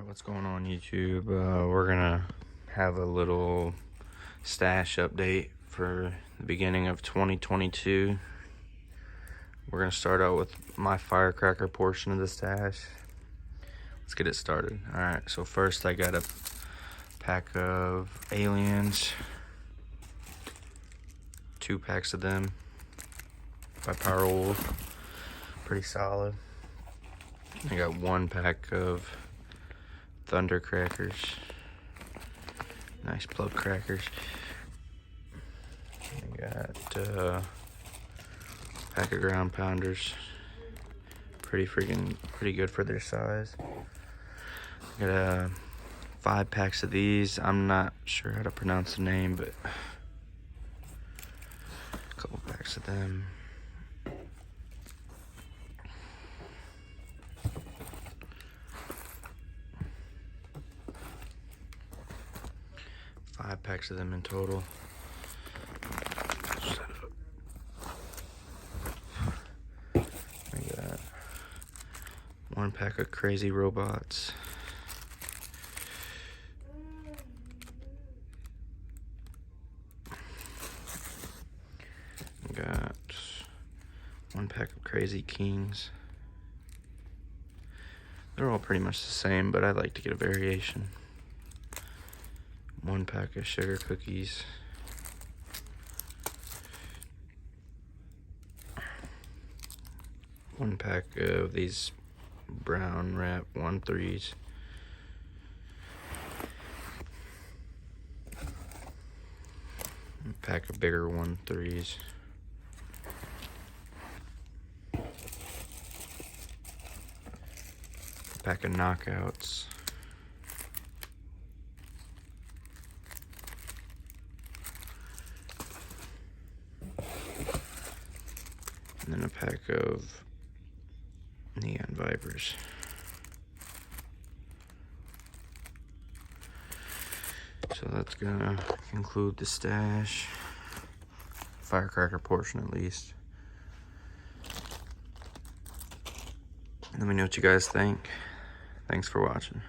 What's going on YouTube? We're gonna have a little stash update for the beginning of 2022. We're gonna start out with my firecracker portion of the stash. Let's get it started. Alright, so first I got a pack of aliens, 2 packs of them by Firework, pretty solid. I got 1 pack of Thundercrackers, nice plug crackers. I got a pack of ground pounders, pretty good for their size. I got 5 packs of these. I'm not sure how to pronounce the name, but a couple packs of them. Five packs of them in total. I got 1 pack of crazy robots. I got 1 pack of crazy kings. They're all pretty much the same, but I like to get a variation. 1 pack of sugar cookies. One pack of these brown wrap 1-3s. A pack of bigger 1-3s. A pack of knockouts. And then a pack of neon vipers. So that's gonna conclude the stash, firecracker portion at least. Let me know what you guys think. Thanks for watching.